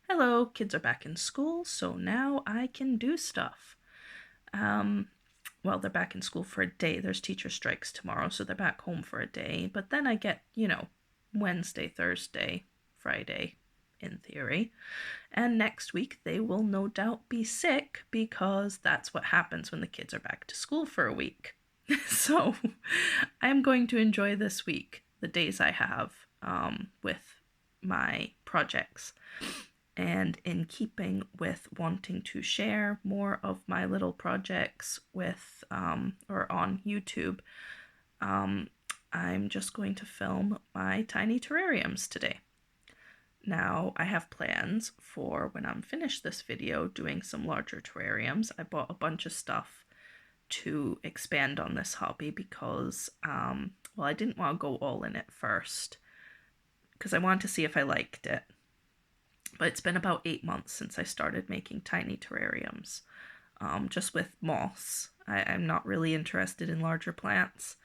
Hello, kids are back in school, so now I can do stuff. Um, well, they're back in school for a day. There's teacher strikes tomorrow, so they're back home for a day. But then I get, Wednesday, Thursday, Friday, in theory. And next week they will no doubt be sick because that's what happens when the kids are back to school for a week. So I'm going to enjoy this week, the days I have with my projects. And in keeping with wanting to share more of my little projects with or on YouTube, um, I'm just going to film my tiny terrariums today. Now, I have plans for when I'm finished this video doing some larger terrariums. I bought a bunch of stuff to expand on this hobby because, well, I didn't want to go all in it first because I wanted to see if I liked it. But it's been about 8 months since I started making tiny terrariums, just with moss. I'm not really interested in larger plants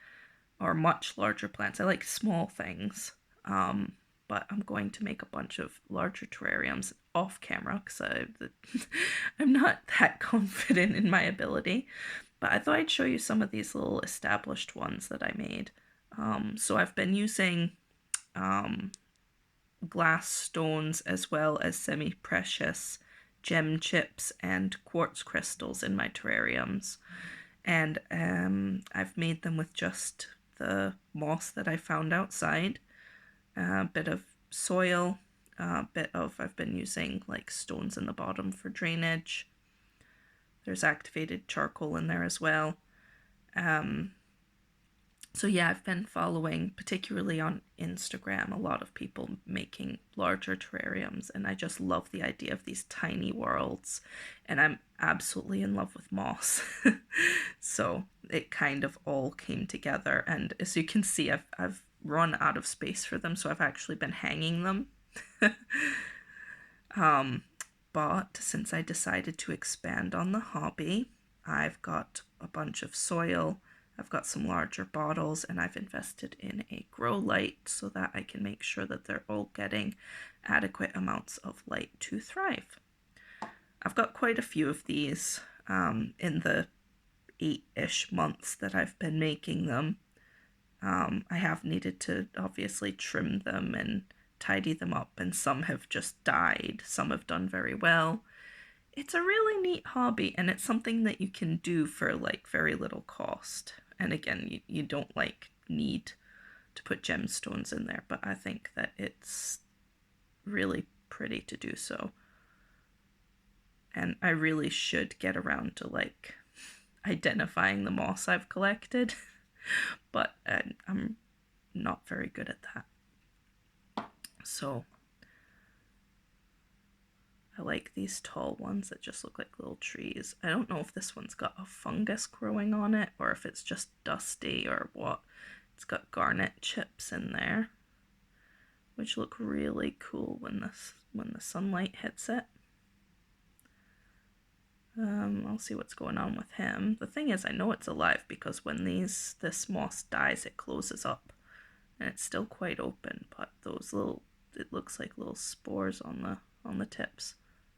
or much larger plants. I like small things, but I'm going to make a bunch of larger terrariums off camera because I'm not that confident in my ability. But I thought I'd show you some of these little established ones that I made. So I've been using glass stones as well as semi-precious gem chips and quartz crystals in my terrariums. And I've made them with just the moss that I found outside, a bit of soil, I've been using like stones in the bottom for drainage. There's activated charcoal in there as well. So yeah, I've been following, particularly on Instagram, a lot of people making larger terrariums, and I just love the idea of these tiny worlds, and I'm absolutely in love with moss. So it kind of all came together, and as you can see, I've run out of space for them, so I've actually been hanging them. um, but since I decided to expand on the hobby, I've got a bunch of soil, I've got some larger bottles, and I've invested in a grow light so that I can make sure that they're all getting adequate amounts of light to thrive. I've got quite a few of these in the 8-ish months that I've been making them. I have needed to obviously trim them and tidy them up, and some have just died, some have done very well. It's a really neat hobby, and it's something that you can do for like very little cost. And again, you don't like need to put gemstones in there, but I think that it's really pretty to do so. And I really should get around to like identifying the moss I've collected, but I'm not very good at that. So I like these tall ones that just look like little trees. I don't know if this one's got a fungus growing on it or if it's just dusty or what. It's got garnet chips in there, which look really cool when the sunlight hits it. I'll see what's going on with him. The thing is, I know it's alive because when this moss dies, it closes up, and it's still quite open. But those little, it looks like little spores on the tips.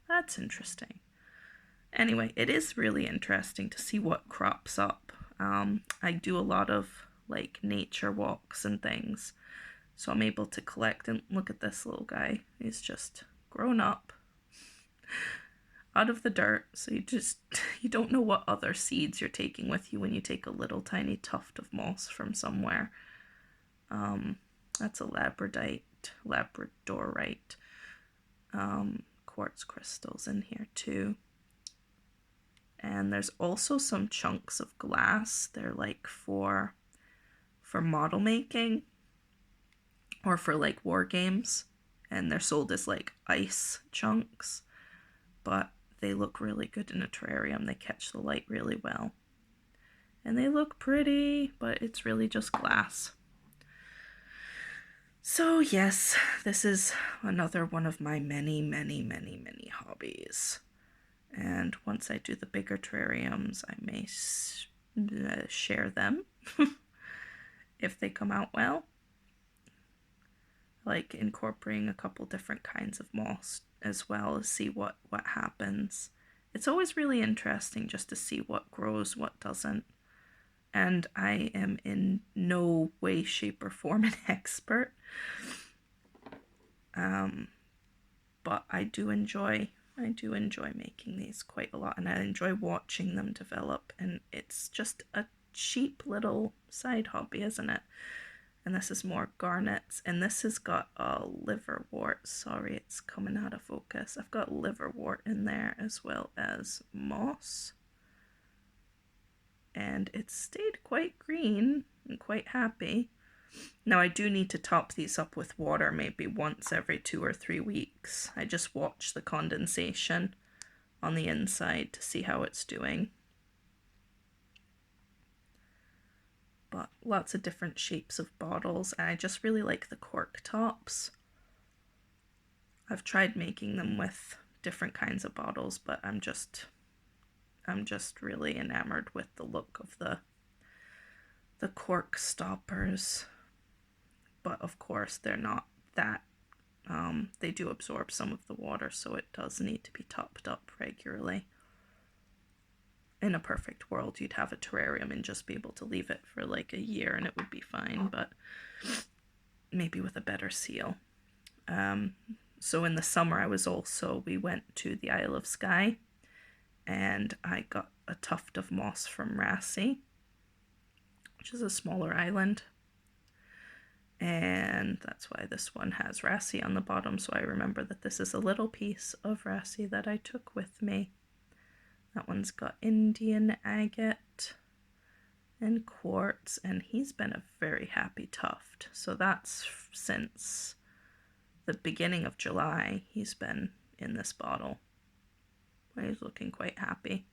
That's interesting. Anyway, it is really interesting to see what crops up. I do a lot of like nature walks and things, so I'm able to collect. And look at this little guy. He's just grown up out of the dirt, so you don't know what other seeds you're taking with you when you take a little tiny tuft of moss from somewhere. That's a labradorite. Quartz crystals in here too. And there's also some chunks of glass. They're like for model making or for like war games, and they're sold as like ice chunks, but they look really good in a terrarium. They catch the light really well, and they look pretty, but it's really just glass. So yes, this is another one of my many, many, many, many hobbies. And once I do the bigger terrariums, I may share them if they come out well. Like incorporating a couple different kinds of moss as well as see what happens. It's always really interesting just to see what grows, what doesn't. And I am in no way, shape, or form an expert. But I do enjoy making these quite a lot, and I enjoy watching them develop, and it's just a cheap little side hobby, isn't it? And this is more garnets, and this has got a liverwort. Sorry, it's coming out of focus. I've got liverwort in there as well as moss, and it's stayed quite green and quite happy. Now I do need to top these up with water maybe once every 2 or 3 weeks. I just watch the condensation on the inside to see how it's doing. But lots of different shapes of bottles, and I just really like the cork tops. I've tried making them with different kinds of bottles, but I'm just really enamored with the look of the cork stoppers. But of course they're not that, they do absorb some of the water, so it does need to be topped up regularly. In a perfect world, you'd have a terrarium and just be able to leave it for like a year and it would be fine, but maybe with a better seal. So in the summer we went to the Isle of Skye, and I got a tuft of moss from Rassy, which is a smaller island. And that's why this one has Rassy on the bottom, so I remember that this is a little piece of Rassy that I took with me. That one's got Indian agate and quartz, and he's been a very happy tuft. So that's since the beginning of July he's been in this bottle. He's looking quite happy.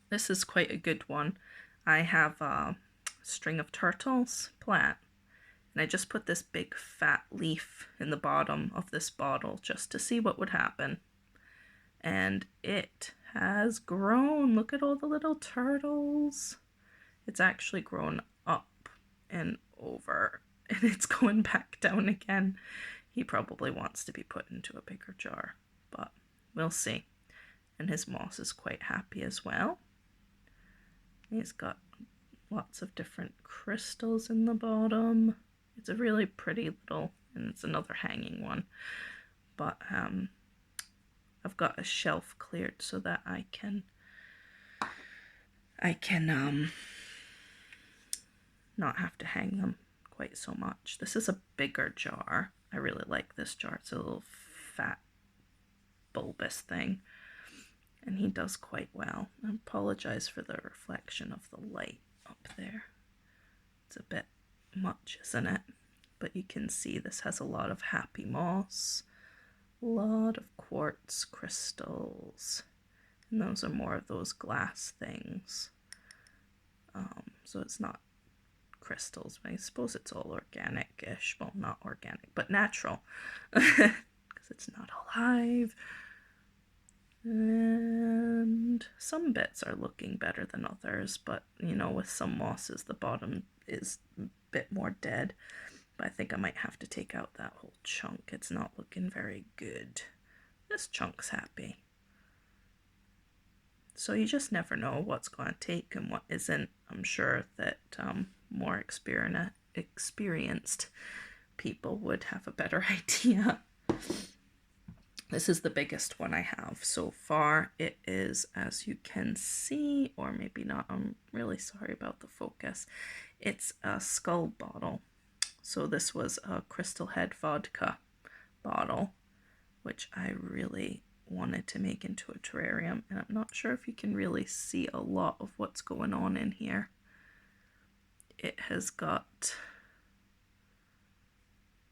This is quite a good one. I have a string of turtles plant, and I just put this big fat leaf in the bottom of this bottle just to see what would happen. And it has grown. Look at all the little turtles. It's actually grown up and over, and it's going back down again. He probably wants to be put into a bigger jar, but we'll see. And his moss is quite happy as well. He's got lots of different crystals in the bottom. It's a really pretty little, and it's another hanging one. But I've got a shelf cleared so that I can not have to hang them quite so much. This is a bigger jar. I really like this jar. It's a little fat bulbous thing, and he does quite well. I apologize for the reflection of the light up there. It's a bit much, isn't it? But you can see this has a lot of happy moss, a lot of quartz crystals, and those are more of those glass things. So it's not crystals, but I suppose it's all organic-ish. Well, not organic, but natural, because it's not alive. And some bits are looking better than others, but you know, with some mosses the bottom is a bit more dead. But I think I might have to take out that whole chunk. It's not looking very good. This chunk's happy. So you just never know what's going to take and what isn't. I'm sure that more experienced people would have a better idea. This is the biggest one I have so far. It is, as you can see, or maybe not, I'm really sorry about the focus. It's a skull bottle. So this was a Crystal Head vodka bottle, which I really wanted to make into a terrarium, and I'm not sure if you can really see a lot of what's going on in here. It has got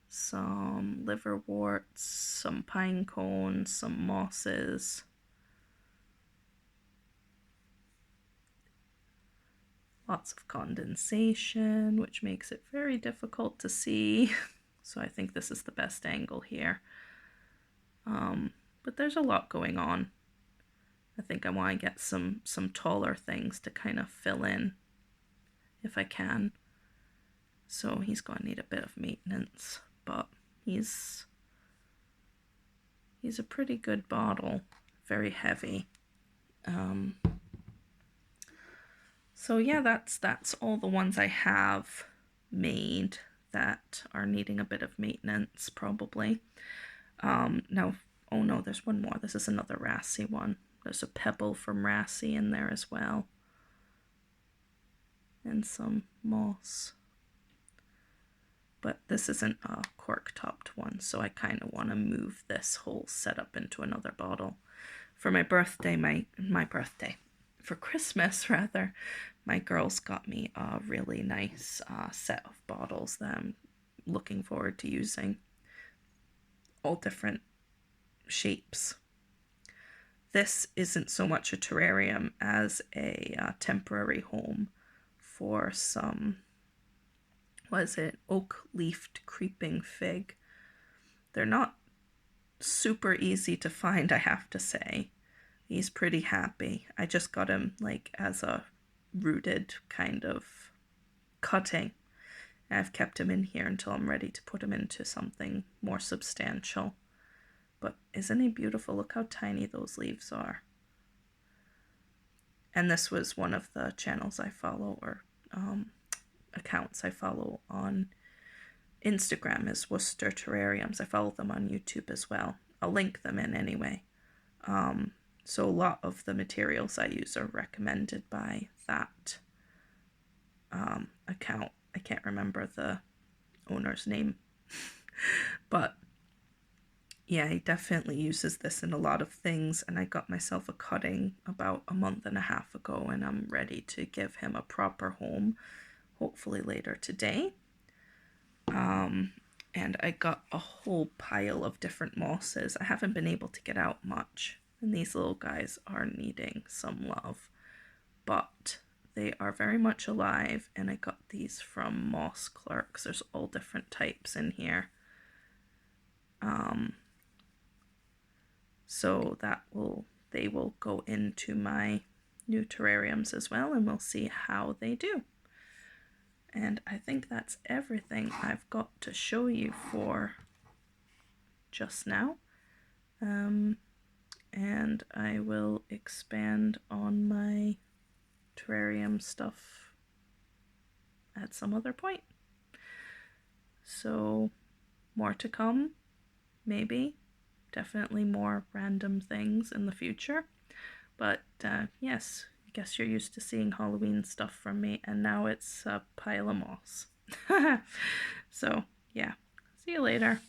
some liverworts, some pine cones, some mosses, lots of condensation, which makes it very difficult to see. So I think this is the best angle here. But there's a lot going on. I think I want to get some taller things to kind of fill in if I can. So he's going to need a bit of maintenance, but he's He's a pretty good bottle, very heavy. So yeah, that's all the ones I have made that are needing a bit of maintenance, probably. Now, oh no, there's one more. This is another Rassy one. There's a pebble from Rassy in there as well. And some moss. But this isn't a cork-topped one, so I kind of want to move this whole setup into another bottle. For my birthday, for Christmas rather, my girls got me a really nice set of bottles that I'm looking forward to using. All different shapes. This isn't so much a terrarium as a temporary home for some, what is it, oak-leafed creeping fig. They're not super easy to find, I have to say. He's pretty happy. I just got him like as a rooted kind of cutting. I've kept him in here until I'm ready to put him into something more substantial. But isn't he beautiful? Look how tiny those leaves are. And this was one of the channels I follow, or accounts I follow on Instagram, is Worcester Terrariums. I follow them on YouTube as well. I'll link them in anyway. So a lot of the materials I use are recommended by that account. I can't remember the owner's name. But yeah, he definitely uses this in a lot of things, and I got myself a cutting about a month and a half ago, and I'm ready to give him a proper home, hopefully later today. And I got a whole pile of different mosses. I haven't been able to get out much, and these little guys are needing some love, but they are very much alive, and I got these from Moss Clerks. There's all different types in here. So they will go into my new terrariums as well, and we'll see how they do. And I think that's everything I've got to show you for just now. And I will expand on my terrarium stuff at some other point. So more to come, maybe. Definitely more random things in the future. But yes, I guess you're used to seeing Halloween stuff from me, and now it's a pile of moss. So yeah, see you later.